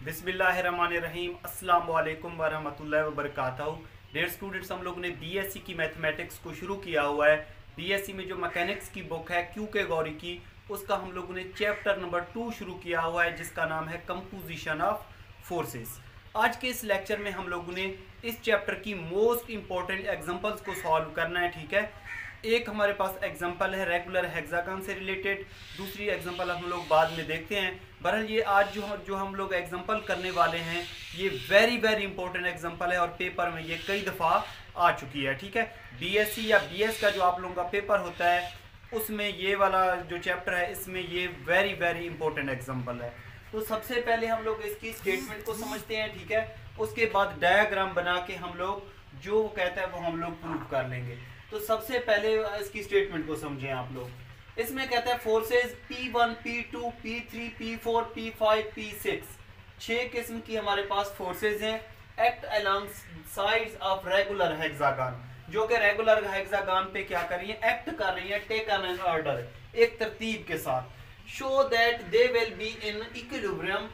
बिस्मिल्लाहिर्रहमानिर्रहीम अस्सलाम वालेकुम वरहमतुल्लाहि वबरकातुहू। डियर स्टूडेंट्स, हम लोगों ने बीएससी की मैथमेटिक्स को शुरू किया हुआ है। बीएससी में जो मैकेनिक्स की बुक है क्यू के गौरी की, उसका हम लोगों ने चैप्टर नंबर 2 शुरू किया हुआ है, जिसका नाम है कंपोजिशन ऑफ फोर्सेस। आज के इस लेक्चर में हम लोगों ने इस चैप्टर की मोस्ट इंपॉर्टेंट एग्जांपल्स को सॉल्व करना है। ठीक है, एक हमारे पास एग्जांपल है रेगुलर हेक्सागन से रिलेटेड, दूसरी एग्जांपल हम लोग बाद में देखते हैं। बहरहाल ये आज जो हम लोग एग्जांपल करने वाले हैं, ये वेरी इंपॉर्टेंट एग्जांपल है और पेपर में ये कई दफ़ा आ चुकी है। ठीक है, बीएससी या बीएस का जो आप लोगों का पेपर होता है, उसमें ये वाला जो चैप्टर है, इसमें ये वेरी इंपॉर्टेंट एग्जाम्पल है। तो सबसे पहले हम लोग इसकी स्टेटमेंट को समझते हैं। ठीक है, उसके बाद डायग्राम बना के हम लोग जो कहता है वो हम लोग प्रूव कर लेंगे। तो सबसे पहले इसकी स्टेटमेंट को समझें आप लोग। इसमें कहता है forces P1, P2, P3, P4, P5, P6, 6 किस्म की हमारे पास फोर्सेस हैं। Act along sides of regular hexagon, जो कि रेगुलर हेक्सागन पे क्या कर रही है, एक्ट कर रही है, टेक एन ऑर्डर, एक तरतीब के साथ। Show that they will be in equilibrium,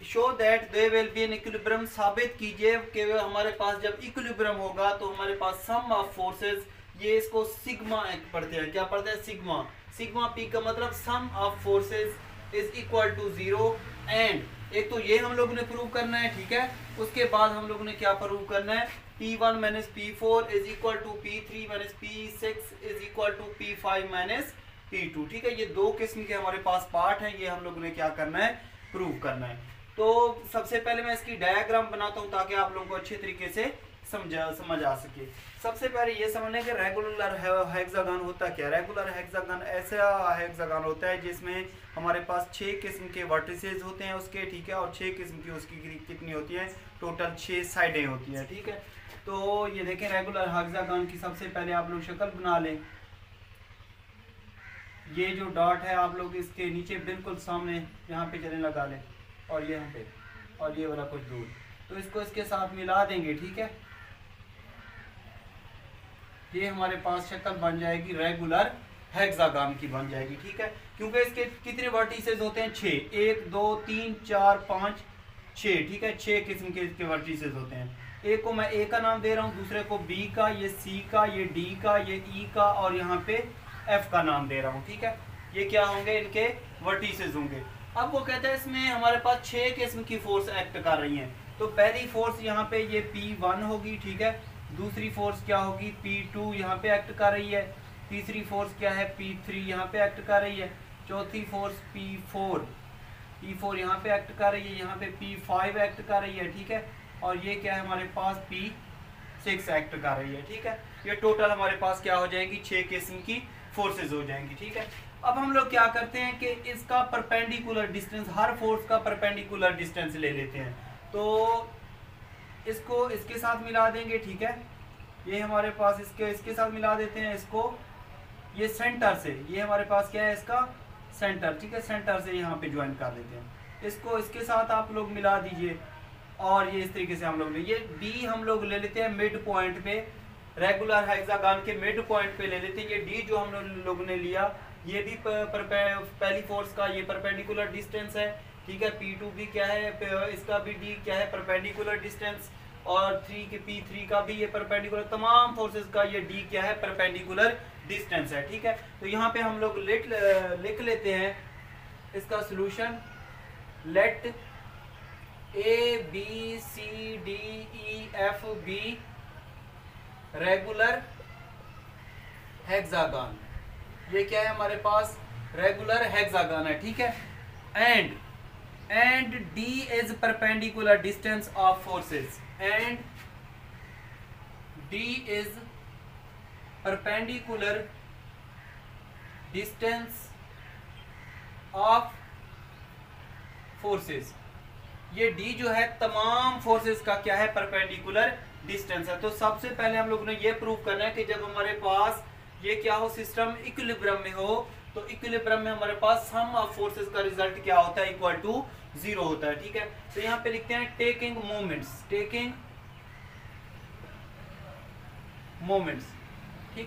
show that they will be in equilibrium, साबित कीजिए कि हमारे पास जब इक्विलिब्रियम होगा तो हमारे पास सम ऑफ फोर्सेस, ये इसको सिग्मा पढ़ते हैं। क्या पढ़ते हैं? सिग्मा। सिग्मा पी का मतलब sum of forces is equal to 0। And एक तो ये हम लोगों ने प्रूव करना है। ठीक है, उसके बाद हम लोगों ने क्या प्रूव करना है, P1 minus P4 is equal to P3 minus P6 is equal to P5 minus P2। ठीक है, ये दो किस्म के हमारे पास पार्ट हैं, ये हम लोगों ने क्या करना है, प्रूव करना है। तो सबसे पहले मैं इसकी डायग्राम बनाता हूं ताकि आप लोगों को अच्छे तरीके से समझ आ सके। सबसे पहले ये समझने कि रेगुलर हेक्सागन होता क्या है। रेगुलर हेक्सागन ऐसा हेक्सागन होता है जिसमें हमारे पास 6 किस्म के वर्टिसेस होते हैं उसके। ठीक है, और 6 किस्म की उसकी कितनी होती है, टोटल 6 साइडें होती हैं। ठीक है, तो ये देखें रेगुलर हेक्सागन की सबसे पहले आप लोग शक्ल बना लें। ये जो डॉट है आप लोग इसके नीचे बिल्कुल सामने यहाँ पे चले लगा लें, और ये यहाँ पे, और ये वाला कुछ दूर, तो इसको इसके साथ मिला देंगे। ठीक है, ये हमारे पास शक्ल बन जाएगी रेगुलर हेक्सागन की बन जाएगी। ठीक है, क्योंकि इसके कितने वर्टिसेस होते हैं, 6, 1 2 3 4 5 6। ठीक है, 6 किस्म के इसके वर्टिसेस होते हैं। एक को मैं ए का नाम दे रहा हूँ, दूसरे को बी का, ये सी का, ये डी का, ये ई का, और यहाँ पे एफ का नाम दे रहा हूँ। ठीक है, ये क्या होंगे, इनके वर्टिसेस होंगे। अब वो कहता है इसमें हमारे पास 6 किस्म की फोर्स एक्ट कर रही हैं। तो पहली फोर्स यहाँ पे ये P1 होगी। ठीक है, दूसरी फोर्स क्या होगी, P2 यहाँ पे एक्ट कर रही है। तीसरी फोर्स क्या है, P3 यहाँ पे एक्ट कर रही है। चौथी फोर्स P4 यहाँ पे एक्ट कर रही है। यहाँ पे P5 एक्ट कर रही है। ठीक है, और ये क्या है हमारे पास, P6 एक्ट कर रही है। ठीक है, ये टोटल हमारे पास क्या हो जाएगी, 6 किस्म की फोर्सेज हो जाएंगी। ठीक है, अब हम लोग क्या करते हैं कि इसका परपेंडिकुलर डिस्टेंस, हर फोर्स का परपेंडिकुलर डिस्टेंस ले लेते हैं। तो इसको इसके साथ मिला देंगे। ठीक है, ये हमारे पास इसके साथ मिला देते हैं इसको, ये सेंटर से, ये हमारे पास क्या है, इसका सेंटर। ठीक है, सेंटर से यहाँ पे ज्वाइन कर देते हैं इसको, इसके साथ आप लोग मिला दीजिए। और ये इस तरीके से हम लोग ये डी हम लोग ले लेते हैं मिड पॉइंट पे, रेगुलर हेक्सागन के मिड पॉइंट पे ले लेते हैं। ये डी जो हम लोग ने लिया, ये भी पहली फोर्स का ये परपेंडिकुलर डिस्टेंस है। ठीक है, P2 भी क्या है, इसका भी डी क्या है, परपेंडिकुलर डिस्टेंस, और P3 का भी ये परपेंडिकुलर, तमाम फोर्सेस का ये डी क्या है, परपेंडिकुलर डिस्टेंस है। ठीक है, तो यहाँ पे हम लोग लिख लेते हैं इसका solution. Let ABCDEFB regular hexagon, ये क्या है हमारे पास, रेगुलर हेक्सागन है। ठीक है, and D is perpendicular distance of forces, and D is perpendicular distance of forces. ये D जो है तमाम फोर्सेस का क्या है, परपेंडिकुलर डिस्टेंस है। तो सबसे पहले हम लोग ने ये प्रूव करना है कि जब हमारे पास ये क्या हो, सिस्टम इक्विलिब्रियम में हो, तो इक्विलिब्रियम में हमारे पास सम ऑफ फोर्सेस का रिजल्ट क्या होता है, इक्वल टू 0 होता है। ठीक है, तो यहाँ पे लिखते हैं टेकिंग मोमेंट्स। ठीक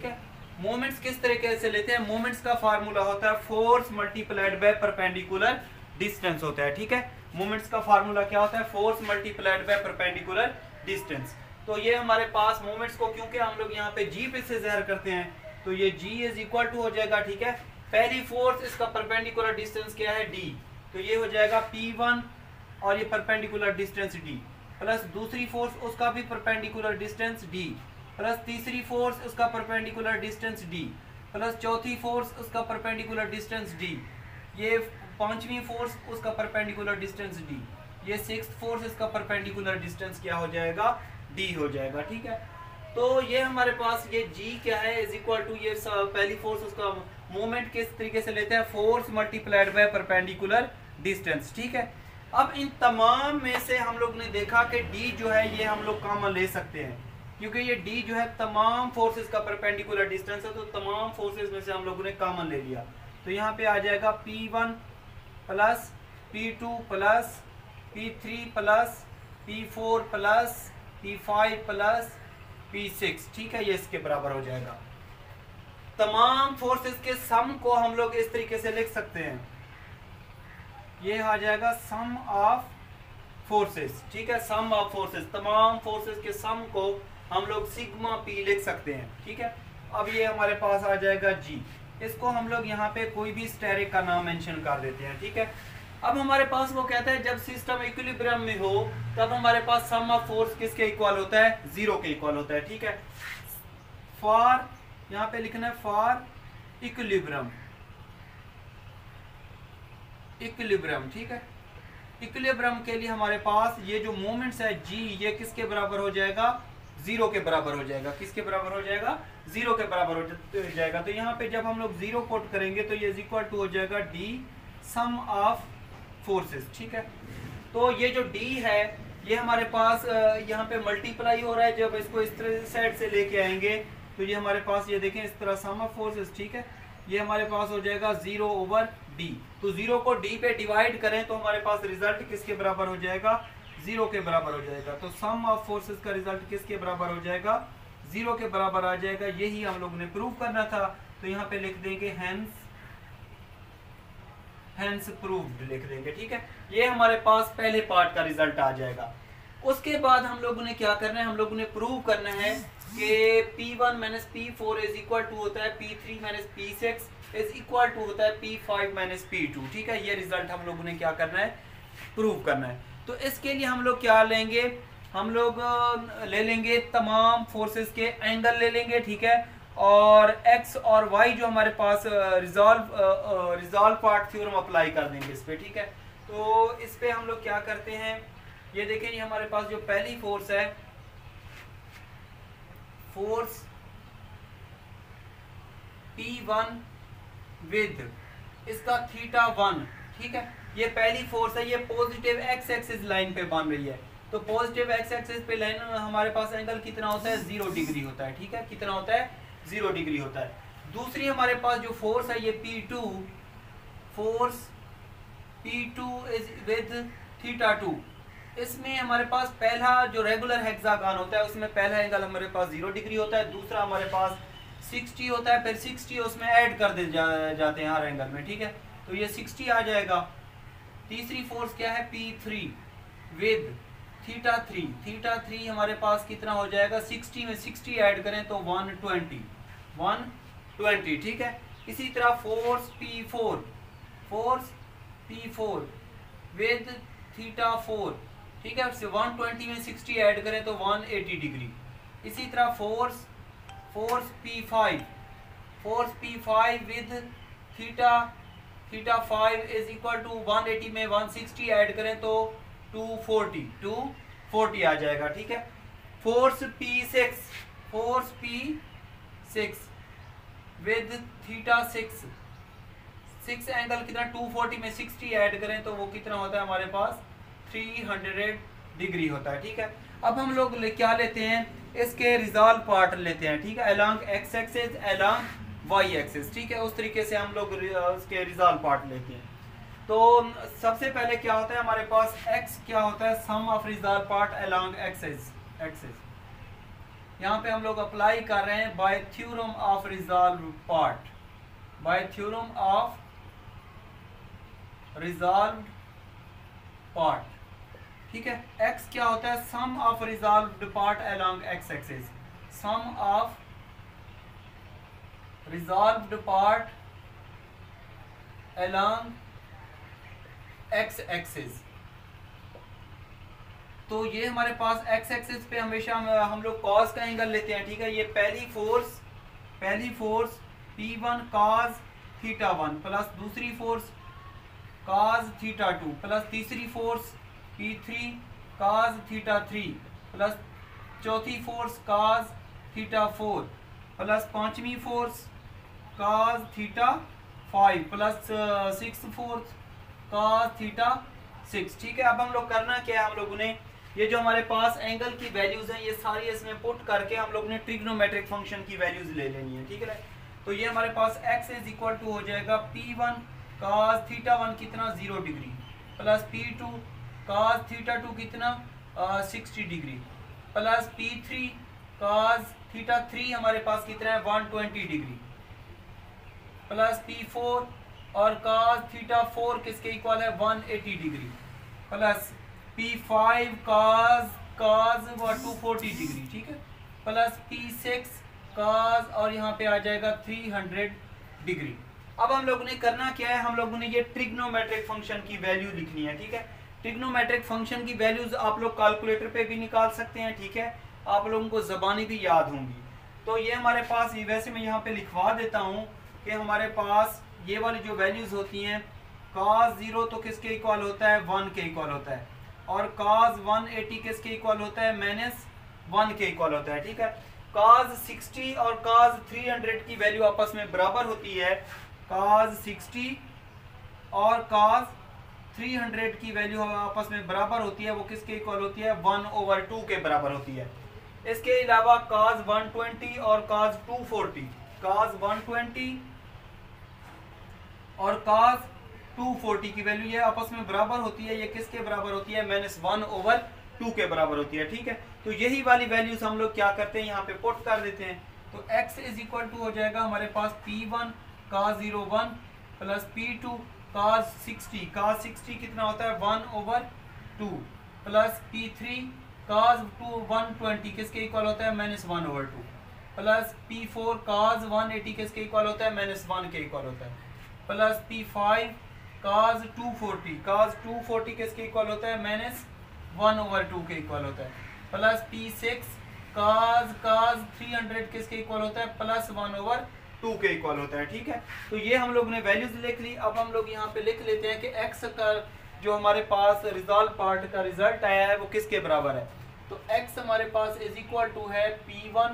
है, मोमेंट्स किस तरीके से लेते हैं, मोमेंट्स का फार्मूला होता है force multiplied by perpendicular distance होता है। ठीक है, मोमेंट्स का फार्मूला क्या होता है, force multiplied by perpendicular distance. तो ये हमारे पास मोमेंट्स को क्योंकि हम लोग यहाँ पे जी पे से ज़ाहिर करते हैं, तो ये जी इज इक्वल टू हो जाएगा, ठीक है, पहली फोर्स इसका परपेंडिकुलर डिस्टेंस क्या है डी, तो ये हो जाएगा P1 और ये परपेंडिकुलर डिस्टेंस डी, प्लस दूसरी फोर्स उसका भी परपेंडिकुलर डिस्टेंस डी, प्लस तीसरी फोर्स उसका परपेंडिकुलर डिस्टेंस डी, प्लस चौथी फोर्स उसका परपेंडिकुलर डिस्टेंस डी, ये पांचवी फोर्स उसका परपेंडिकुलर डिस्टेंस डी, ये सिक्स्थ फोर्स इसका परपेंडिकुलर डिस्टेंस क्या हो जाएगा, डी हो जाएगा। ठीक है, तो ये हमारे पास ये जी क्या है इज इक्वल टू ये पहली फोर्स उसका मोमेंट किस तरीके से लेते हैं, force multiplied by perpendicular distance. ठीक है, अब इन तमाम में से हम लोग ने देखा कि डी जो है ये हम लोग कॉमन ले सकते हैं, क्योंकि ये डी जो है तमाम फोर्सेस का परपेंडिकुलर डिस्टेंस है, तो तमाम फोर्सेस में से हम लोगों ने कॉमन ले लिया। तो यहाँ पे आ जाएगा P1 plus P2 plus P3 plus P4 plus P5 plus P6। ठीक है, ये इसके बराबर हो जाएगा। तमाम फोर्सेस के सम को हम लोग इस तरीके से लिख सकते हैं, ये आ जाएगा सम ऑफ फोर्सेस। ठीक है, सम ऑफ फोर्सेस, तमाम फोर्सेस के सम को हम लोग सिग्मा पी लिख सकते हैं। ठीक है, अब ये हमारे पास आ जाएगा जी, इसको हम लोग यहाँ पे कोई भी स्टेरिक का नाम मेंशन कर देते हैं। ठीक है, अब हमारे पास वो कहता है जब सिस्टम इक्विलिब्रियम में हो तब हमारे पास सम ऑफ फोर्स किसके इक्वल होता है, जीरो के इक्वल होता है। ठीक है, फॉर यहाँ पे लिखना है फॉर इक्विलिब्रियम, इक्विलिब्रियम। ठीक है, इक्विलिब्रियम के लिए हमारे पास ये जो मोमेंट्स है जी, ये किसके बराबर हो जाएगा, जीरो के बराबर हो जाएगा। किसके बराबर हो जाएगा, जीरो के बराबर हो जाएगा। तो यहाँ पे जब हम लोग जीरो कोट करेंगे तो ये इक्वल टू हो जाएगा डी सम ऑफ फोर्सेस। ठीक है, तो ये जो डी है ये हमारे पास यहाँ पे मल्टीप्लाई हो रहा है, जब इसको इस तरह साइड से लेके आएंगे तो ये हमारे पास ये देखें इस तरह सम ऑफ फोर्सेस। ठीक है, ये हमारे पास हो जाएगा जीरो ओवर डी, तो जीरो को डी पे डिवाइड करें तो हमारे पास रिजल्ट किसके बराबर हो जाएगा, जीरो के बराबर हो जाएगा। तो सम ऑफ फोर्सेस का रिजल्ट किसके बराबर हो जाएगा, जीरो के बराबर आ जाएगा। यही हम लोग ने प्रूव करना था, तो यहाँ पे लिख देंगे हेंस प्रूव्ड लिख देंगे। ठीक है, ये हमारे पास पहले पार्ट का रिजल्ट आ जाएगा। उसके बाद हम लोगों ने क्या करना है, हम लोगों ने प्रूव करना है कि P1 minus P4 is equal to होता है P3 minus P6 is equal to होता है P5 माइनस P2। ठीक है, ये रिजल्ट हम लोगों ने क्या करना है, प्रूव करना है। तो इसके लिए हम लोग क्या लेंगे, हम लोग ले लेंगे तमाम फोर्सेस के एंगल ले लेंगे। ठीक है, और x और y जो हमारे पास रिजॉल्व पार्ट थ्योरम अप्लाई कर देंगे इस पे। ठीक है, तो इस पे हम लोग क्या करते हैं, ये देखें ये हमारे पास जो पहली फोर्स है, फोर्स P1 विद इसका θ1। ठीक है, ये पहली फोर्स है, ये पॉजिटिव x एक्सिस लाइन पे बन रही है। तो पॉजिटिव x एक्सिस पे लाइन हमारे पास एंगल कितना होता है, 0 डिग्री होता है। ठीक है, कितना होता है, 0 डिग्री होता है। दूसरी हमारे पास जो फोर्स है ये P2, force P2 is with θ2। इसमें हमारे पास पहला जो रेगुलर हेक्सागन होता है उसमें पहला एंगल हमारे पास 0 डिग्री होता है, दूसरा हमारे पास 60 होता है, फिर 60 उसमें ऐड कर दे जाते हैं हर एंगल में। ठीक है, तो ये 60 आ जाएगा। तीसरी फोर्स क्या है, P3 विद θ3, θ3 हमारे पास कितना हो जाएगा, 60 में 60 ऐड करें तो 120। ठीक है, इसी तरह फोर्स P4 विद θ4। ठीक है, 120 में 60 ऐड करें तो 180 डिग्री। इसी तरह force P5 with θ5 is equal to 180 में 160 ऐड करें तो 240 आ जाएगा। ठीक है, फोर्स P6 विद θ6, 6 एंगल कितना, 240 में 60 ऐड करें तो वो कितना होता है हमारे पास, 300 डिग्री होता है। ठीक है, अब हम लोग क्या लेते हैं, इसके रिजॉल्व पार्ट लेते हैं। ठीक है, along x axis along y axis. ठीक है, उस तरीके से हम लोग उसके रिजॉल्व पार्ट लेते हैं। तो सबसे पहले क्या होता है हमारे पास, x क्या होता है, sum of resolve part along axis. यहाँ पे हम लोग अप्लाई कर रहे हैं by theorem of resolve part, by theorem of resolved part, ठीक है। x क्या होता है, sum of resolved part along x axis, sum of resolved part along x axis. तो ये हमारे पास x एक्सिस पे हमेशा हम लोग कॉस का एंगल लेते हैं, ठीक है। ये पहली force P1 cos theta 1 plus दूसरी फोर्स cos थीटा 2 प्लस तीसरी force P3 cos theta 3 plus चौथी फोर्स cos थीटा 4 प्लस पांचवी force cos theta 5 plus six force cos theta 6, ठीक है। अब हम लोग करना क्या है, हम लोगों ने ये जो हमारे पास एंगल की वैल्यूज हैं ये सारी इसमें पुट करके हम लोग ने ट्रिग्नोमेट्रिक फंक्शन की वैल्यूज ले लेनी है, ठीक है। तो ये हमारे पास x इज इक्वल टू हो जाएगा P1 cos थीटा 1 कितना 0 degree plus P2 cos theta 2 कितना 60 degree plus P3 cos theta 3 हमारे पास कितना है 120 डिग्री प्लस P4 और cos थीटा 4 किसके इक्वल है 180 degree plus P5 cos 240 degree, ठीक है, प्लस P6 cos और यहाँ पे आ जाएगा 300 डिग्री। अब हम लोगों ने करना क्या है, हम लोगों ने ये ट्रिग्नोमेट्रिक फंक्शन की वैल्यू लिखनी है, ठीक है। ट्रिग्नोमेट्रिक फंक्शन की वैल्यूज आप लोग कैलकुलेटर पे भी निकाल सकते हैं, ठीक है, आप लोगों को ज़बानी भी याद होंगी। तो ये हमारे पास, वैसे मैं यहाँ पे लिखवा देता हूँ कि हमारे पास ये वाली जो वैल्यूज होती हैं cos 0 तो किसके इक्वल होता है 1 के इक्वल होता है, और cos 180 किसके इक्वल होता है -1 के इक्वल होता है, ठीक है। cos 60 और cos 300 की वैल्यू आपस में बराबर होती है, cos 60 और cos 300 की वैल्यू आपस में बराबर होती है, वो किसके इक्वल होती है 1/2 के बराबर होती है। इसके अलावा cos 120 और cos 240, cos 120 और cos 240 की वैल्यू ये आपस में बराबर होती है, ये किसके बराबर होती है -1/2 के बराबर होती है, ठीक है। तो यही वाली वैल्यूज हम लोग क्या करते हैं यहाँ पे पुट कर देते हैं। तो x इज इक्वल टू हो जाएगा हमारे पास P1 cos 01 plus P2 cos 60 कितना होता है 1/2 प्लस P3 cos 120 किसके इक्वल होता है -1/2 प्लस P4 cos 180 किसके इक्वल होता है -1 के इक्वल होता है प्लस P5 cos 240 किसके इक्वल होता है -1/2 के इक्वल होता है प्लस P6 cos 300 किसके इक्वल होता है +1/2 के इक्वल होता है, ठीक है। तो ये हम लोग ने वैल्यूज लिख ली। अब हम लोग यहाँ पे लिख लेते हैं कि x का जो हमारे पास रिजॉल्व पार्ट का रिजल्ट आया है वो किसके बराबर है। तो x हमारे पास इज इक्वल टू है P1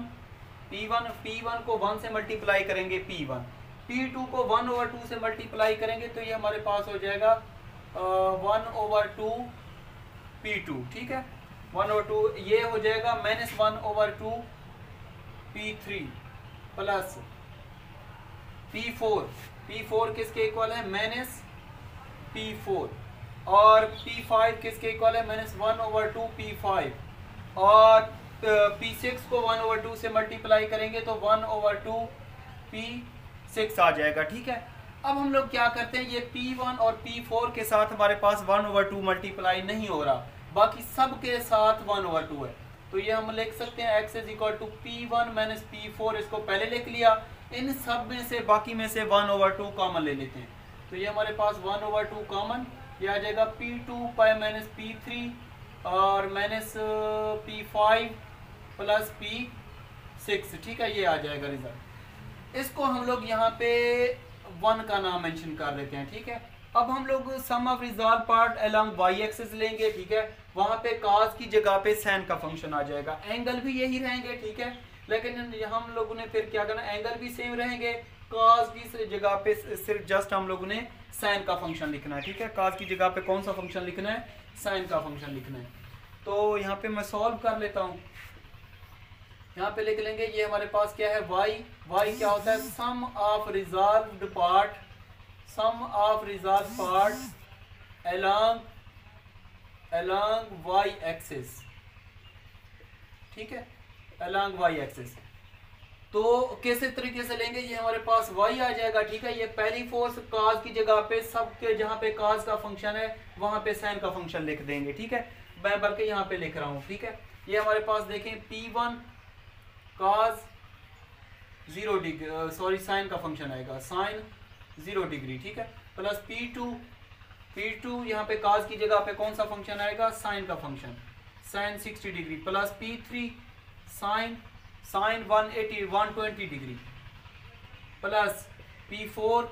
को 1 से मल्टीप्लाई करेंगे P1, P2 को 1/2 से मल्टीप्लाई करेंगे तो ये हमारे पास हो जाएगा 1/2 P2, ठीक है, 1/2 ये हो जाएगा -1/2 P3 प्लस P4 किसके इक्वल है -P4 और P5 किसके इक्वल है -1/2 P5 और P6 को 1/2 से मल्टीप्लाई करेंगे तो 1/2 P6 आ जाएगा, ठीक है। अब हम लोग क्या करते हैं, ये P1 और P4 के साथ हमारे पास 1/2 मल्टीप्लाई नहीं हो रहा, बाकी सब के साथ 1/2 है, तो ये हम लिख सकते हैं x is equal to P1 - P4, इसको पहले लिख लिया। इन सब में से बाकी में से 1/2 कॉमन ले लेते हैं, तो ये हमारे पास 1/2 कॉमन, ये आ जाएगा P2 -P3 और -P5 प्लस P6, ठीक है, ये आ जाएगा रिजल्ट। इसको हम लोग यहाँ पे 1 का नाम मेंशन कर देते हैं, ठीक है। अब हम लोग sum of resolve part along y axis लेंगे, ठीक है, वहाँ पे cos की जगह पे sin का फंक्शन आ जाएगा, एंगल भी यही रहेंगे, ठीक है, लेकिन हम लोगों ने फिर क्या करना, एंगल भी सेम रहेंगे, cos की जगह पे सिर्फ जस्ट हम लोगों ने sin का फंक्शन लिखना है, ठीक है। cos की जगह पे कौन सा फंक्शन लिखना है, sin का फंक्शन लिखना है। तो यहाँ पे मैं सॉल्व कर लेता हूँ, यहाँ पे लिख लेंगे, ये हमारे पास क्या है y क्या होता है, sum of resolved part along y axis, ठीक है, along y एक्सिस। तो कैसे तरीके से लेंगे, ये हमारे पास y आ जाएगा, ठीक है। ये पहली फोर्स काज की जगह पे सबके जहाँ पे काज का फंक्शन है वहां पे साइन का फंक्शन लिख देंगे, ठीक है। मैं बल्कि यहाँ पे लिख रहा हूँ, ठीक है। ये हमारे पास देखें P1 काज 0 डिग्री, सॉरी साइन का फंक्शन आएगा, साइन 0 डिग्री, ठीक है, प्लस P2 यहाँ पे काज की जगह पे कौन सा फंक्शन आएगा, साइन का function, sine 60 degree, plus P3 sine 120 degree, plus P4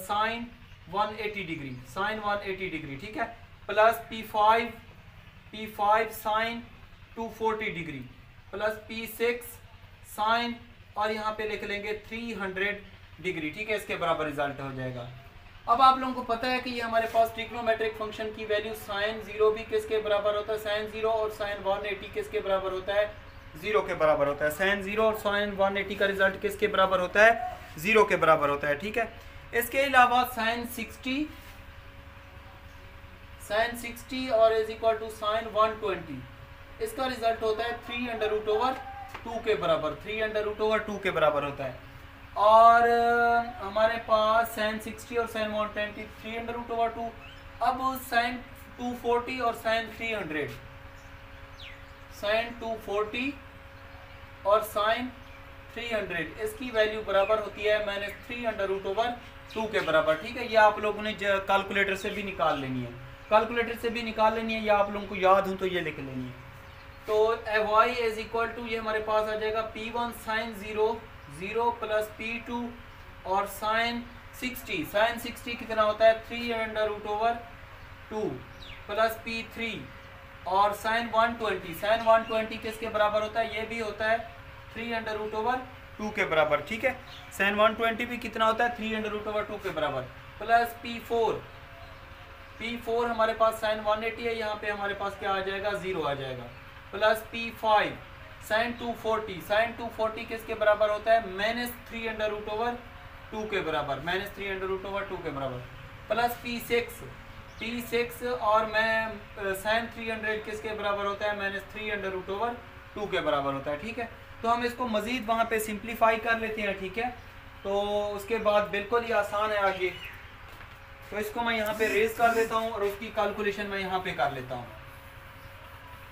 sine 180 degree, sine 180 degree, ठीक है, plus P5 sine 240 degree, plus P6 sine, और यहाँ पे लिख लेंगे 300 डिग्री, ठीक है। इसके बराबर रिजल्ट हो जाएगा। अब आप लोगों को पता है कि ये हमारे पास ट्रिग्नोमेट्रिक फंक्शन की वैल्यू साइन 0 भी किसके बराबर होता है, साइन 0, और साइन 180 किसके बराबर होता है, 0 के बराबर होता है। साइन 0 और साइन 180 का रिजल्ट किसके बराबर होता है, 0 के बराबर होता है, ठीक है। इसके अलावा साइन 60 और इज इक्वल टू साइन 120, इसका रिजल्ट होता है 3√2 के बराबर, 3√2 के बराबर होता है। और हमारे पास साइन 60 और साइन 120 3√2, अब साइन 240 और साइन 300, साइन 240 और साइन 300, इसकी वैल्यू बराबर होती है -3√2 के बराबर, ठीक है। ये आप लोगों ने कैलकुलेटर से भी निकाल लेनी है, या आप लोगों को याद हो तो ये लिख लेनी है। तो y इज इक्वल टू, ये हमारे पास आ जाएगा P1 साइन 0 प्लस P2 और साइन 60 कितना होता है 3√2 प्लस P3 और साइन 120 किसके बराबर होता है, ये भी होता है 3√2 के बराबर, ठीक है। साइन 120 भी कितना होता है 3√2 के बराबर, प्लस P4 हमारे पास साइन 180 है, यहाँ पे हमारे पास क्या आ जाएगा 0 आ जाएगा, प्लस P5 साइन 240 किसके बराबर होता है -3√2 के बराबर, -3√2 के बराबर, प्लस P6 और मैं साइन 300 किसके बराबर होता है -3√2 के बराबर होता है, ठीक है। तो हम इसको मजीद वहाँ पे सिंप्लीफाई कर लेते हैं, ठीक है। तो उसके बाद बिल्कुल ही आसान है आगे, तो इसको मैं यहाँ पे रेज कर लेता हूँ और उसकी कैलकुलेशन मैं यहाँ पे कर लेता हूँ।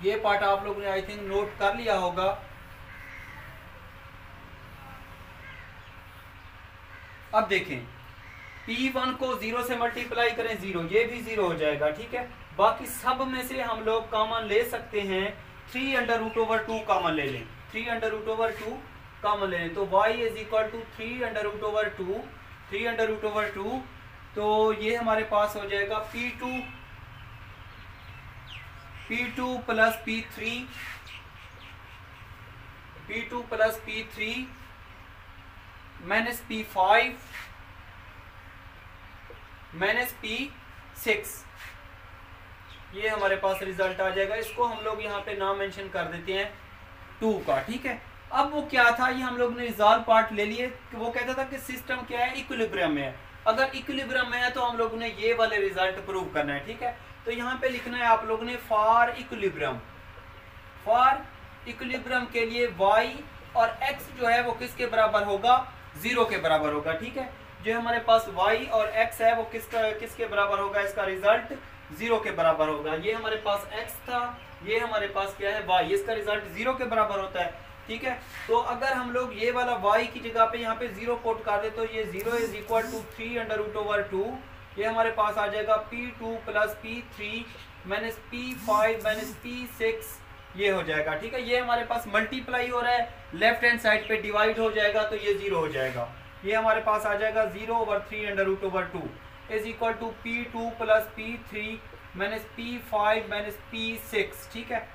ये पार्ट आप लोगों ने आई थिंक नोट कर लिया होगा। अब देखें P1 को 0 से मल्टीप्लाई करें 0, ये भी 0 हो जाएगा, ठीक है। बाकी सब में से हम लोग कॉमन ले सकते हैं, 3√2 कॉमन ले लें, 3√2 कॉमन ले लें, तो y इज इक्वल टू 3√2, तो ये हमारे पास हो जाएगा P2 plus P3 minus P5 minus P6, ये हमारे पास रिजल्ट आ जाएगा। इसको हम लोग यहाँ पे नाम मेंशन कर देते हैं 2 का, ठीक है। अब वो क्या था, ये हम लोग ने रिजल्ट पार्ट ले लिए, वो कहता था कि सिस्टम क्या है, इक्विलिब्रियम में है। अगर इक्विलिब्रियम में है तो हम लोगों ने ये वाले रिजल्ट प्रूव करना है, ठीक है। तो यहाँ पे लिखना है आप लोगों ने फॉर इक्विलिब्रियम के लिए y और x जो है वो किसके बराबर होगा, 0 के बराबर होगा, ठीक है। जो हमारे पास y और x है वो किसके बराबर होगा, इसका रिजल्ट 0 के बराबर होगा। ये हमारे पास x था, ये हमारे पास क्या है y, इसका रिजल्ट 0 के बराबर होता है, ठीक है। तो अगर हम लोग ये वाला y की जगह पे यहाँ पे 0 कोट कर दे तो ये 0 इज इक्वल टू 3√2, ये हमारे पास आ जाएगा P2 plus P3 minus P5 minus P6, ये हो जाएगा, ठीक है। ये हमारे पास मल्टीप्लाई हो रहा है, लेफ्ट हैंड साइड पे डिवाइड हो जाएगा तो ये 0 हो जाएगा। ये हमारे पास आ जाएगा 0/3√2 is equal to P2 plus P3 minus P5 minus P6, ठीक है।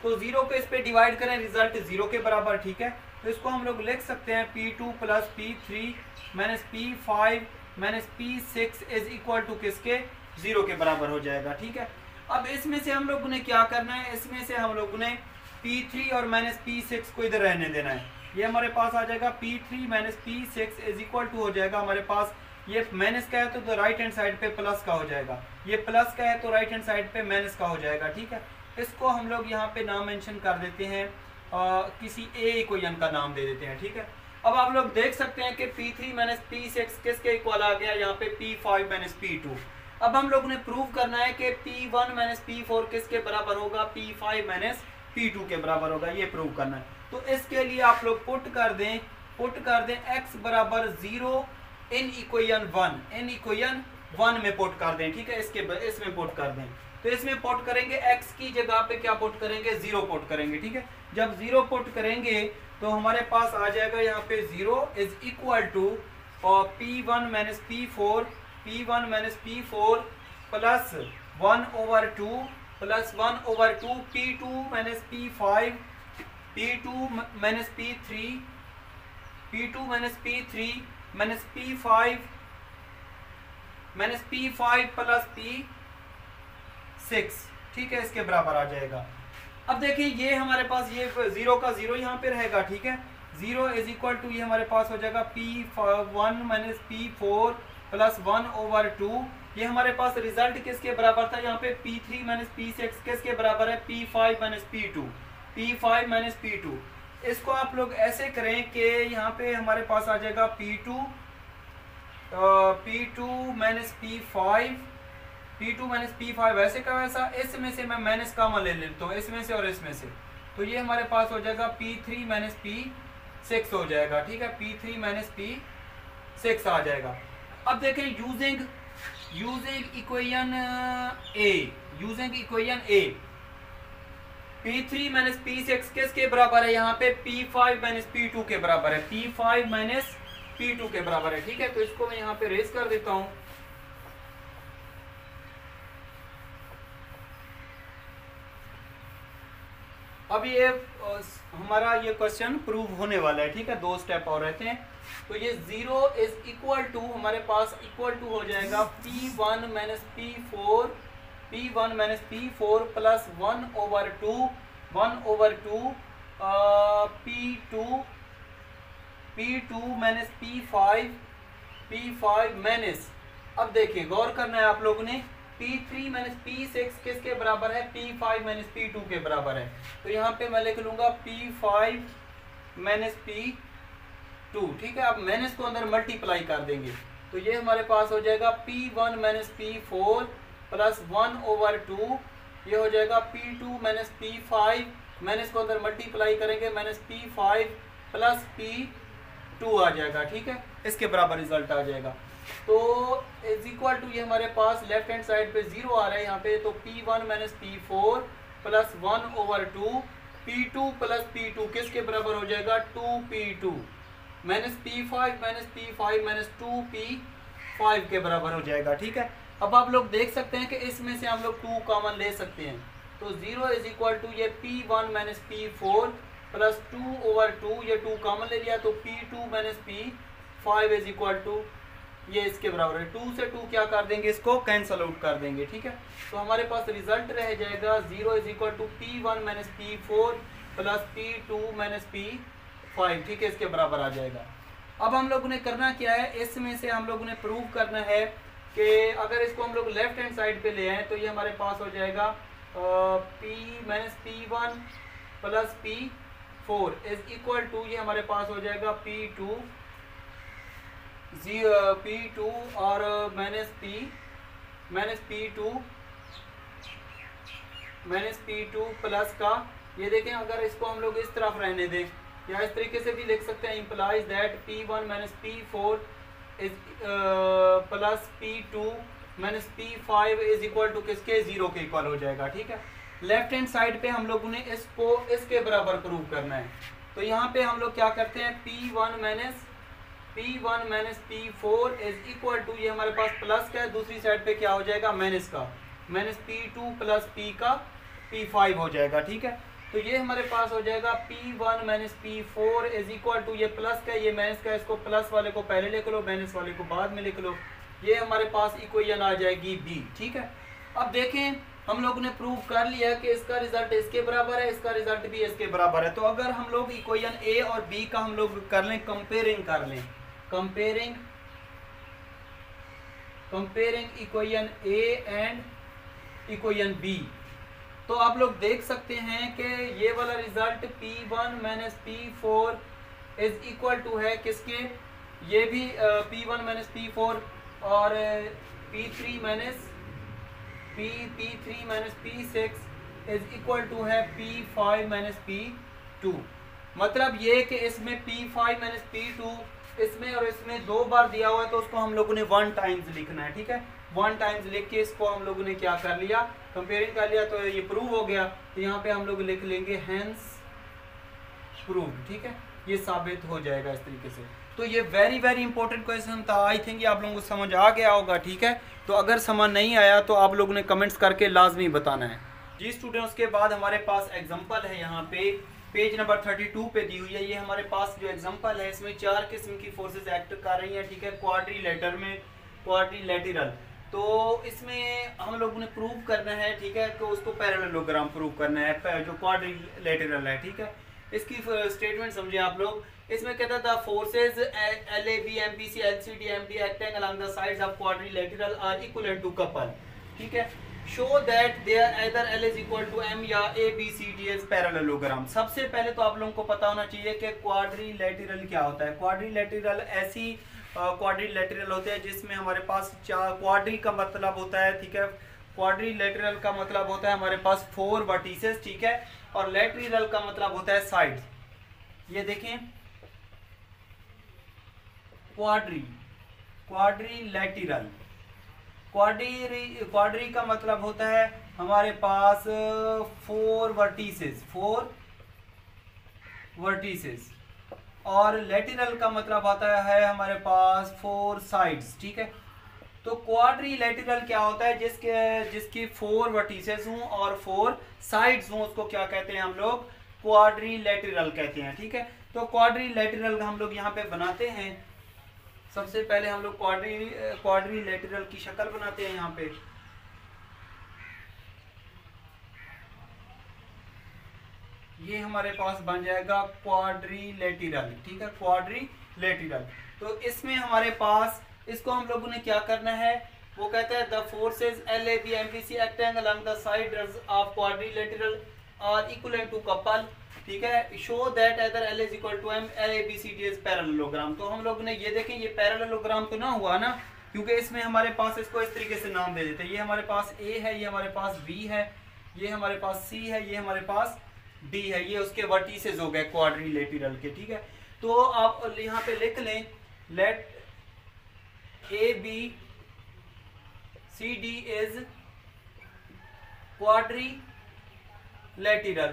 तो 0 को इस पे डिवाइड करें, रिजल्ट 0 के बराबर, ठीक है। तो इसको हम लोग लिख सकते हैं P2 plus P3 minus P5 minus P6 is equal to किसके, 0 के बराबर हो जाएगा, ठीक है। अब इसमें से हम लोगों ने क्या करना है, इसमें से हम लोगों ने P3 और माइनस P6 को इधर रहने देना है। ये हमारे पास आ जाएगा P3 minus P6 is equal to हो जाएगा हमारे पास, ये माइनस का है तो राइट हैंड साइड पे प्लस का हो जाएगा, ये प्लस का है तो राइट हैंड साइड पे माइनस का हो जाएगा, ठीक है। इसको हम लोग यहाँ पे नाम मेंशन कर देते हैं किसी ए इक्वेशन का नाम दे देते हैं, ठीक है। अब आप लोग देख सकते हैं कि P3 माइनस P6 किसके इक्वल आ गया, यहाँ पे P5 माइनस P2। अब हम लोग ने प्रूव करना है कि P1 माइनस P4 किसके बराबर होगा, P5 माइनस P2 के बराबर होगा, ये प्रूव करना है। तो इसके लिए आप लोग पुट कर दें x बराबर 0 इन इक्वेशन 1 में पुट कर दें, ठीक है। इसमें पुट कर दें, तो इसमें पुट करेंगे x की जगह पे क्या पुट करेंगे, 0 पुट करेंगे, ठीक है। जब 0 पुट करेंगे तो हमारे पास आ जाएगा यहाँ पे 0 is equal to P1 minus P4 plus 1/2 plus 1/2 P2 minus P5 P2 minus P3 minus P5 plus P6, ठीक है, इसके बराबर आ जाएगा। अब देखिए ये हमारे पास ये 0 का 0 यहाँ पे रहेगा, ठीक है। 0 इज इक्वल टू ये हमारे पास हो जाएगा P1 माइनस P4 प्लस 1/2। ये हमारे पास रिजल्ट किसके बराबर था, यहाँ पे P3 माइनस P6 किसके बराबर है, P5 माइनस P2। इसको आप लोग ऐसे करें कि यहाँ पे हमारे पास आ जाएगा P2 माइनस P5 वैसे का वैसा, इसमें से मैं माइनस कामा ले लेता हूँ, इसमें से और इसमें से, तो ये हमारे पास हो जाएगा P3 माइनस P6 हो जाएगा, ठीक है। P3 माइनस P6 आ जाएगा। अब देखें यूजिंग इक्वेशन ए P3 माइनस P6 किसके बराबर है, यहाँ पे P5 माइनस P2 के बराबर है, P5 माइनस P2 के बराबर है, ठीक है। तो इसको मैं यहाँ पे रेज कर देता हूँ। अब ये हमारा ये क्वेश्चन प्रूव होने वाला है, ठीक है। 2 स्टेप और रहते हैं। तो ये 0 इज इक्वल टू हमारे पास इक्वल टू हो जाएगा P1 minus P4 plus 1/2 P2 minus P5 minus, अब देखिए गौर करना है आप लोगों ने, P3 माइनस P6 किसके बराबर है, P5 माइनस P2 के बराबर है। तो यहाँ पे मैं लिख लूंगा P5 माइनस P2, ठीक है। अब माइनस को अंदर मल्टीप्लाई कर देंगे, तो ये हमारे पास हो जाएगा P1 माइनस P4 प्लस 1/2, ये हो जाएगा P2 माइनस P5, माइनस को अंदर मल्टीप्लाई करेंगे, माइनस P5 प्लस P2 आ जाएगा, ठीक है। इसके बराबर रिजल्ट आ जाएगा। तो इज इक्वल टू ये हमारे पास लेफ्ट हैंड साइड पे 0 आ रहा है यहाँ पे, तो P1 minus P4 plus 1/2 P2 plus P2 किसके बराबर हो जाएगा, 2P2 minus P5 minus 2P5 के बराबर हो जाएगा, ठीक है। अब आप लोग देख सकते हैं कि इसमें से हम लोग 2 कॉमन ले सकते हैं, तो 0 इज इक्वल टू ये P1 माइनस P4 प्लस 2/2, ये 2 कॉमन ले लिया, तो P2 minus P5 is equal to ये इसके बराबर है। 2 से 2 क्या कर देंगे, इसको कैंसल आउट कर देंगे, ठीक है। तो हमारे पास रिजल्ट रह जाएगा 0 is equal to P1 minus P4 plus P2 minus P5, ठीक है, इसके बराबर आ जाएगा। अब हम लोगों ने करना क्या है, इसमें से हम लोगों ने प्रूव करना है कि अगर इसको हम लोग लेफ्ट हैंड साइड पे ले आए तो ये हमारे पास हो जाएगा P minus P1 plus P4 is equal to ये हमारे पास हो जाएगा P2 और माइनस P2 प्लस का, ये देखें अगर इसको हम लोग इस तरफ रहने दें या इस तरीके से भी लिख सकते हैं, implies that P1 minus P4 is plus P2 minus P5 is equal to किसके, 0 के इक्वल हो जाएगा, ठीक है। लेफ्ट हैंड साइड पे हम लोगों ने इसको इसके बराबर प्रूव करना है, तो यहाँ पे हम लोग क्या करते हैं, P1 minus P4 is equal to ये हमारे पास प्लस का है, दूसरी साइड पे क्या हो जाएगा, माइनस का, माइनस P2 प्लस P का P5 हो जाएगा, ठीक है। तो ये हमारे पास हो जाएगा P1 minus P4 is equal to ये प्लस का, ये माइनस का, इसको प्लस वाले को पहले लिख लो, माइनस वाले को बाद में लिख लो, ये हमारे पास इक्वेशन आ जाएगी B, ठीक है। अब देखें हम लोगों ने प्रूव कर लिया कि इसका रिजल्ट इसके बराबर है, इसका रिजल्ट भी इसके बराबर है। तो अगर हम लोग इक्वेशन A और B का हम लोग कर लें, कंपेयरिंग कर लें, comparing equation A and equation B, तो आप लोग देख सकते हैं कि ये वाला result P1 minus P4 is equal to है किसके, ये भी P1 माइनस P4 और P3 minus P6 is equal to है P5 माइनस P2। मतलब ये कि इसमें P5 माइनस P2 इसमें और इसमें 2 बार दिया हुआ है, तो उसको हम लोगों ने 1 टाइम्स लिखना है, ठीक है। 1 टाइम्स लिख के इसको हम लोगों ने क्या कर लिया, कंपेयरिंग कर लिया, तो ये प्रूव हो गया। तो यहाँ पे हम लोग लिख लेंगे हेंस प्रूव, ठीक है, ये साबित हो जाएगा इस तरीके से। तो ये वेरी वेरी इंपॉर्टेंट क्वेश्चन था, आई थिंक ये आप लोगों को समझ आ गया होगा, ठीक है। तो अगर समझ नहीं आया तो आप लोगों ने कमेंट्स करके लाजमी बताना है जी स्टूडेंट्स। के बाद हमारे पास एग्जाम्पल है, यहाँ पे पेज नंबर 32 पे दी हुई है। ये हमारे पास जो एग्जांपल है इसमें 4 किस्म की फोर्सेस एक्ट कर रही हैं, ठीक है, क्वाड्रिलेटरल में, क्वाड्रिलेटरल। तो इसमें हम लोगों ने प्रूव करना है, ठीक है, तो उसको पैरेललोग्राम प्रूव करना है जो क्वाड्रिलेटरल है, ठीक है। इसकी स्टेटमेंट समझे आप लोग। इसमें कहता था forces LAB MPC LCD MD acting along the sides of quadrilateral are equivalent to couple, ठीक है। Show that there either L is equal to M या ABCD is पैरेललोग्राम। सबसे पहले तो आप लोगों को पता होना चाहिए कि क्वाड्रिलेटरल क्या होता है। क्वाड्रिलेटरल ऐसी क्वाड्रिलेटरल होते हैं जिसमें हमारे पास 4, क्वाड्री का मतलब होता है, ठीक है, क्वाड्रिलेटरल का मतलब होता है हमारे पास 4 वर्टिसेस, ठीक है, और लेटरल का मतलब होता है साइड। ये देखें क्वाड्रिलेटरल, क्वाड्री का मतलब होता है हमारे पास 4 वर्टिसेस और लेटरल का मतलब आता है हमारे पास 4 साइड्स, ठीक है। तो क्वाड्रिलेटरल क्या होता है, जिसकी 4 वर्टिसेस हों और 4 साइड्स हों, उसको क्या कहते हैं हम लोग, क्वाड्रिलेटरल कहते हैं, ठीक है। तो क्वाड्रिलेटरल हम लोग यहाँ पे बनाते हैं। सबसे पहले हम लोग क्वाड्रिलेटरल की शक्ल बनाते हैं। यहाँ पे ये हमारे पास बन जाएगा क्वाड्रिलेटरल, ठीक है, क्वाड्रिलेटरल। तो इसमें हमारे पास इसको हम लोगों ने क्या करना है, वो कहता है the forces LAB MPC acting along the sides of quadrilateral are equivalent to couple, ठीक है। Show that either L is equal to M ABCD is parallelogram. तो हम लोग ने ये देखें, ये पैरेललोग्राम तो ना हुआ ना, क्योंकि इसमें हमारे पास इसको इस तरीके से नाम दे देते हैं। ये हमारे पास A है, ये हमारे पास B है, ये हमारे पास C है, ये हमारे पास D है, ये उसके वर्टिसेस हो गए क्वाड्रिलेटरल के, ठीक है। तो आप यहाँ पे लिख लें लेट ABCD is क्वाड्रिलेटरल,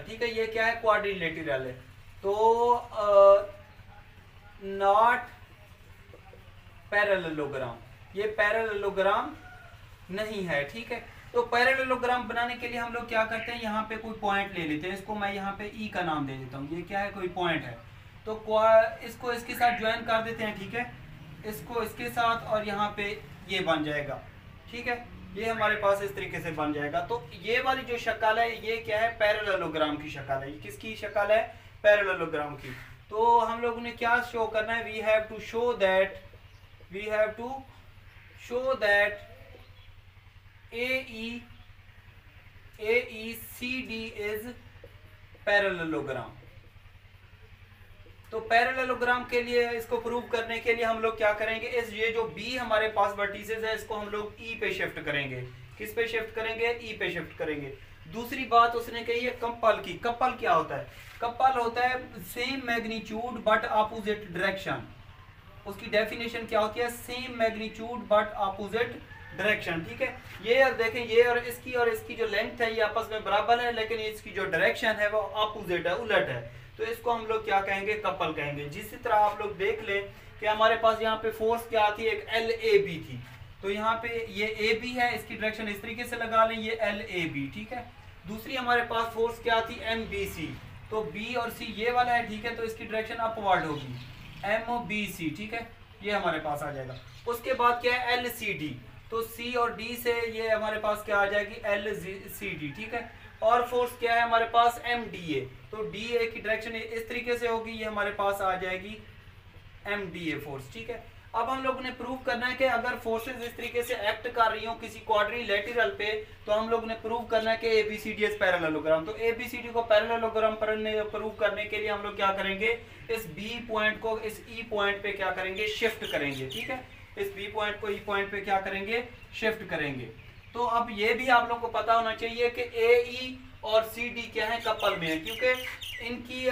ठीक है, ये क्या है, क्वाड्रिलेटरल है। तो नॉट पैरेललोग्राम, ये पैरेललोग्राम नहीं है, ठीक है। तो पैरेललोग्राम बनाने के लिए हम लोग क्या करते हैं, यहाँ पे कोई पॉइंट ले लेते हैं। इसको मैं यहाँ पे E का नाम दे देता हूँ, ये क्या है, कोई पॉइंट है। तो इसको इसके साथ ज्वाइन कर देते हैं, ठीक है, इसको इसके साथ, और यहाँ पे ये बन जाएगा, ठीक है, ये हमारे पास इस तरीके से बन जाएगा। तो ये वाली जो शक्ल है ये क्या है, पैरेललोग्राम की शक्ल है। ये किसकी शक्ल है, पैरेललोग्राम की। तो हम लोगों ने क्या शो करना है, we have to show that AECD is parallelogram. तो पैरेललोग्राम के लिए, इसको प्रूव करने के लिए हम लोग क्या करेंगे, ये जो B हमारे पास वर्टिसेस है इसको हम लोग E पे शिफ्ट करेंगे। किस पे शिफ्ट करेंगे, E पे शिफ्ट करेंगे। दूसरी बात उसने कही है कपल की। कपल क्या होता है, कपल होता है same magnitude but opposite direction. उसकी डेफिनेशन क्या होती है, same magnitude but opposite direction, ठीक है। ये और देखें, ये और इसकी जो लेंथ है ये आपस में बराबर है, लेकिन इसकी जो डायरेक्शन है वो अपोजिट है, उलट है। तो इसको हम लोग क्या कहेंगे, कपल कहेंगे। जिसी तरह आप लोग देख लें कि हमारे पास यहाँ पे फोर्स क्या थी, एक LAB थी। तो यहाँ पे ये AB है, इसकी डायरेक्शन इस तरीके से लगा लें, ये LAB, ठीक है। दूसरी हमारे पास फोर्स क्या थी, MBC। तो B और C ये वाला है, ठीक है, तो इसकी डायरेक्शन अपवर्ड होगी, MBC, ठीक है, ये हमारे पास आ जाएगा। उसके बाद क्या है, LCD। तो C और D से ये हमारे पास क्या आ जाएगी, LCD, ठीक है। और फोर्स क्या है हमारे पास, MDA। तो DA की डायरेक्शन इस तरीके से होगी, ये हमारे पास आ जाएगी MDA फोर्स, ठीक है। अब हम लोगों ने प्रूव करना है कि अगर फोर्सेस इस तरीके से एक्ट कर रही हो किसी क्वाड्रिलेटरल पे, तो हम लोगों ने प्रूव करना है कि एबीसीडी इज पैरेललोग्राम। तो एबीसीडी को पैरेललोग्राम प्रूव करने के लिए हम लोग क्या करेंगे, इस बी पॉइंट को इस ई पॉइंट पे क्या करेंगे, शिफ्ट करेंगे। ठीक है, इस बी पॉइंट को ई पॉइंट पे क्या करेंगे, शिफ्ट करेंगे। तो अब ये भी आप लोग को पता होना चाहिए कि ए ई और सी डी क्या है, कपल में है, क्योंकि इनकी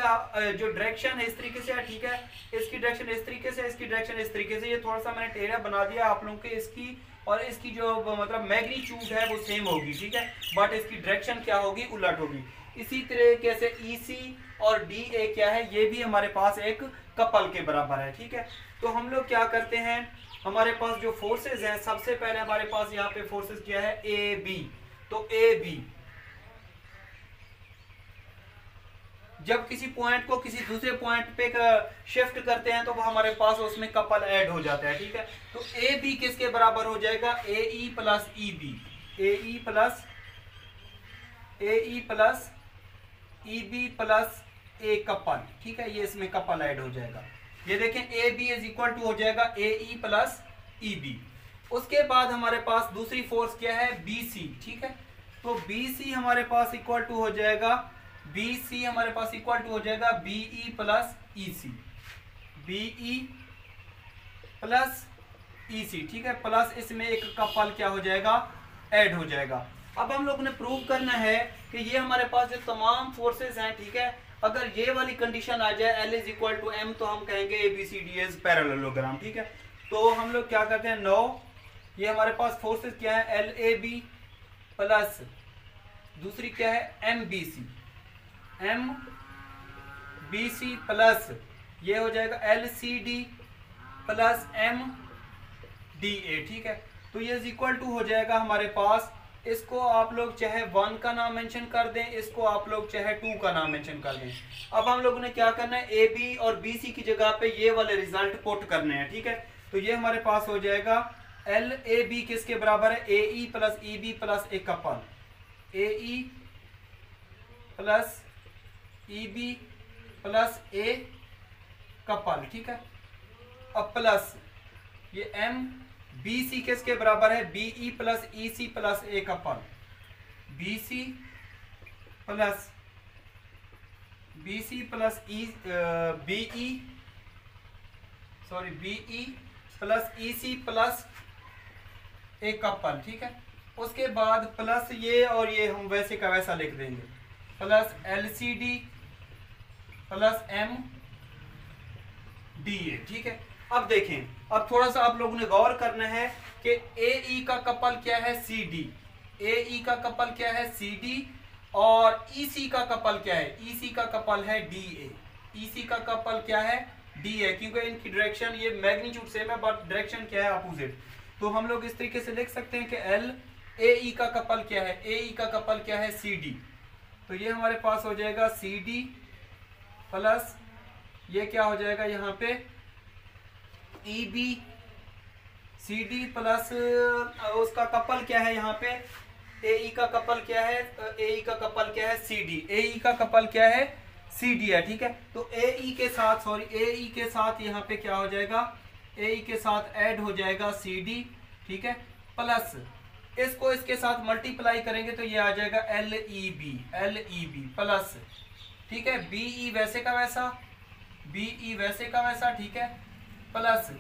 जो डायरेक्शन है इस तरीके से है। ठीक है, इसकी डायरेक्शन इस तरीके से, इसकी डायरेक्शन इस तरीके से। ये थोड़ा सा मैंने टेढ़ा बना दिया आप लोगों के, इसकी और इसकी जो मतलब मैग्नीट्यूड है वो सेम होगी। ठीक है, बट इसकी डायरेक्शन क्या होगी, उलट होगी। इसी तरीके से ई सी और डी ए क्या है, ये भी हमारे पास एक कपल के बराबर है। ठीक है, तो हम लोग क्या करते हैं, हमारे पास जो फोर्सेस हैं, सबसे पहले हमारे पास यहाँ पे फोर्सेस क्या है, ए बी। तो ए बी जब किसी पॉइंट को किसी दूसरे पॉइंट पे शिफ्ट करते हैं तो वो हमारे पास उसमें कपल ऐड हो जाता है। ठीक है, तो ए बी किसके बराबर हो जाएगा, A E plus E B, A E plus E B plus A couple. ठीक है, ये इसमें कपल ऐड हो जाएगा। ये देखें, A B is equal to हो जाएगा A E plus E B. उसके बाद हमारे पास दूसरी फोर्स क्या है, बी सी। ठीक है, तो बी सी हमारे पास इक्वल टू हो जाएगा, बी सी हमारे पास इक्वल टू हो जाएगा बी ई प्लस ई सी, बी ई प्लस ई सी। ठीक है, प्लस इसमें एक कपल क्या हो जाएगा, ऐड हो जाएगा। अब हम लोग ने प्रूव करना है कि ये हमारे पास जो तमाम फोर्सेस हैं, ठीक है, अगर ये वाली कंडीशन आ जाए L is equal to M, तो हम कहेंगे ABCD इज पैरेललोग्राम। ठीक है, तो हम लोग क्या करते हैं, 9 ये हमारे पास फोर्सेस क्या है, LAB प्लस दूसरी क्या है, MBC प्लस ये हो जाएगा LCD प्लस MDA। ठीक है, तो ये इज इक्वल टू हो जाएगा हमारे पास, इसको आप लोग चाहे 1 का नाम मेंशन कर दें, इसको आप लोग चाहे 2 का नाम मेंशन कर दें। अब हम लोगों ने क्या करना है, ए बी और बी सी की जगह पे ये वाले रिजल्ट पुट करने हैं। ठीक है, तो ये हमारे पास हो जाएगा एल ए बी किसके बराबर है, A E plus E B plus A couple, A E plus E B plus A couple. ठीक है, अब प्लस ये एम बी सी किसके बराबर है, B E plus E C plus ए couple, B C plus E B E plus E C plus ए couple. ठीक है, उसके बाद प्लस ये और ये हम वैसे का वैसा लिख देंगे, plus L C D plus M D A. ठीक है, अब देखें, अब थोड़ा सा आप लोगों ने गौर करना है कि ए ई का कपल क्या है, सी डी, ए ई का कपल क्या है, सी डी, और ई सी का कपल क्या है, ई सी का कपल है डी ए, ई सी का कपल क्या है, डी ए, क्योंकि इनकी डायरेक्शन ये मैग्नीट्यूड सेम है बट डायरेक्शन क्या है, अपोजिट। तो हम लोग इस तरीके से लिख सकते हैं कि एल ए ई का कपल क्या है, ए ई का कपल क्या है, सी डी। तो ये हमारे पास हो जाएगा सी डी प्लस ये क्या हो जाएगा यहाँ पे E B, C D plus उसका कपल क्या है यहाँ पे, ए ई का कपल क्या है, ए ई का कपल क्या है, सी डी, ए ई का कपल क्या है, सी डी है। ठीक है, तो ए ई के साथ ए ई के साथ यहाँ पे क्या हो जाएगा, ए ई के साथ ऐड हो जाएगा सी डी। ठीक है, प्लस इसको इसके साथ मल्टीप्लाई करेंगे तो ये आ जाएगा एल ई बी प्लस, ठीक है, बी ई वैसे का वैसा, बी ई वैसे का वैसा। ठीक है, प्लस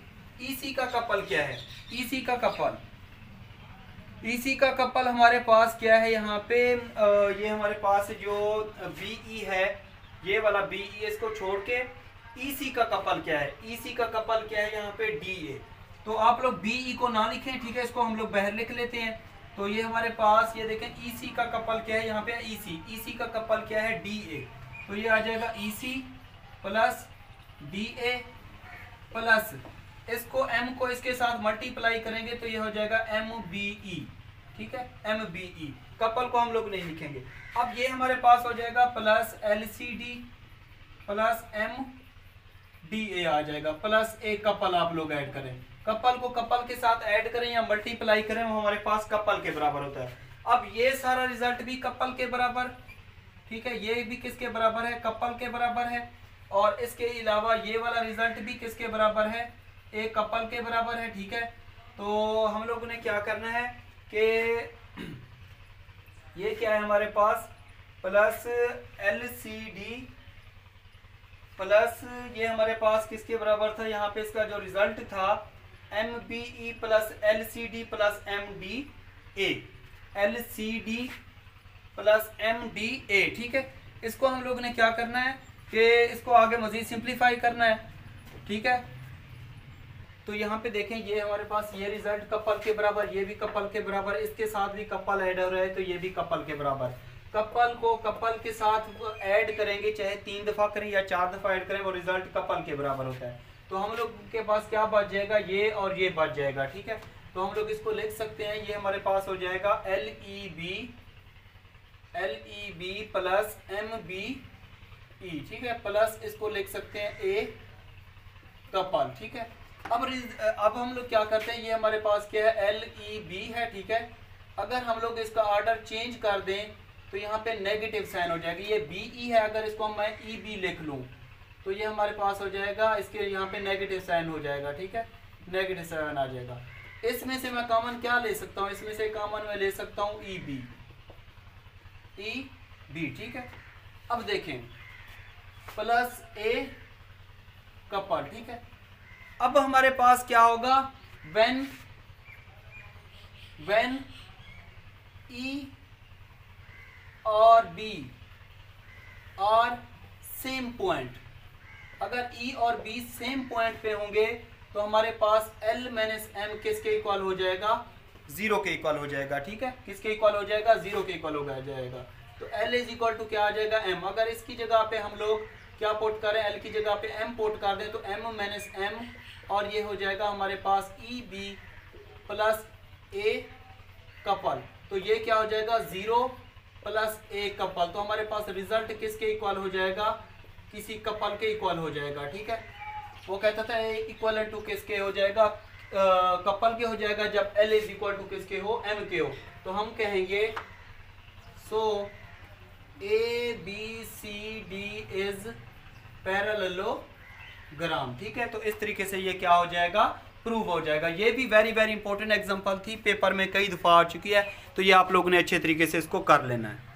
ईसी का कपल क्या है, ईसी का कपल, ईसी का कपल हमारे पास क्या है यहाँ पे, ये हमारे पास जो बीई है, ये वाला बीई, इसको छोड़ के ईसी का कपल क्या है, ईसी का कपल क्या है यहाँ पे, डीए। तो आप लोग बीई को ना लिखें, ठीक है, इसको हम लोग बाहर लिख लेते हैं। तो ये हमारे पास ये देखें, ईसी का कपल क्या है यहाँ पे, ईसी, ईसी का कपल क्या है, डीए। तो ये आ जाएगा ईसी प्लस डीए प्लस इसको एम को इसके साथ मल्टीप्लाई करेंगे तो ये हो जाएगा एम बी ई। ठीक है, एम बी ई, कपल को हम लोग नहीं लिखेंगे। अब ये हमारे पास हो जाएगा plus L C D plus M D A आ जाएगा, प्लस ए कपल आप लोग ऐड करें, कपल को कपल के साथ ऐड करें या मल्टीप्लाई करें, वो हमारे पास कपल के बराबर होता है। अब ये सारा रिजल्ट भी कपल के बराबर, ठीक है, ये भी किसके बराबर है, कपल के बराबर है। और इसके अलावा ये वाला रिजल्ट भी किसके बराबर है, ए कपल के बराबर है, ठीक है। तो हम लोगों ने क्या करना है कि ये क्या है हमारे पास प्लस LCD प्लस ये हमारे पास किसके बराबर था, यहाँ पे इसका जो रिजल्ट था MBE plus LCD plus MDA, LCD plus MDA, ठीक है। इसको हम लोग ने क्या करना है कि इसको आगे मजीद सिंप्लीफाई करना है, ठीक है। तो यहाँ पे देखें ये हमारे पास ये रिजल्ट कपल के बराबर, ये भी कपल के बराबर, इसके साथ भी कपल ऐड हो रहा है तो ये भी कपल के बराबर। कपल को कपल के साथ ऐड करेंगे, चाहे 3 दफा करें या 4 दफा ऐड करें, वो रिजल्ट कपल के बराबर होता है। तो हम लोग के पास क्या बच जाएगा, ये और ये बच जाएगा, ठीक है। तो हम लोग इसको लिख सकते हैं, ये हमारे पास हो जाएगा LEB प्लस MBE, ठीक है, प्लस इसको लिख सकते हैं A कपल, ठीक है। अब हम लोग क्या करते हैं, ये हमारे पास क्या है LEB है, ठीक है। अगर हम लोग इसका ऑर्डर चेंज कर दें तो यहाँ पे नेगेटिव साइन हो जाएगी, ये BE है, अगर इसको मैं EB लिख लूँ तो ये हमारे पास हो जाएगा, इसके यहाँ पे नेगेटिव साइन हो जाएगा, ठीक है, नेगेटिव साइन आ जाएगा। इसमें से मैं कॉमन क्या ले सकता हूँ, इसमें से कॉमन मैं ले सकता हूँ EB, ठीक है। अब देखें प्लस A कपल, ठीक है। अब हमारे पास क्या होगा, when E और B और सेम पॉइंट, अगर E और B सेम पॉइंट पे होंगे तो हमारे पास L माइनस M किसके इक्वल हो जाएगा, 0 के इक्वल हो जाएगा, ठीक है। किसके इक्वल हो जाएगा, 0 के इक्वल हो जाएगा। तो L इज इक्वल टू क्या आ जाएगा, M। अगर इसकी जगह पे हम लोग क्या पुट करें, L की जगह पे M पुट कर दें तो M माइनस M, और ये हो जाएगा हमारे पास EB प्लस A कपल। तो ये क्या हो जाएगा, 0 प्लस A कपल। तो हमारे पास रिजल्ट किसके इक्वल हो जाएगा, किसी कपल के इक्वल हो जाएगा, ठीक है। वो कहता था A इक्वल टू किसके हो जाएगा, कपल के हो जाएगा जब L इज इक्वल टू किसके हो, M के हो। तो हम कहेंगे सो ABCD इज पैरेललोग्राम, ठीक है। तो इस तरीके से ये क्या हो जाएगा, प्रूव हो जाएगा। ये भी वेरी वेरी इंपॉर्टेंट एग्जांपल थी, पेपर में कई दफ़ा आ चुकी है, तो ये आप लोगों ने अच्छे तरीके से इसको कर लेना है।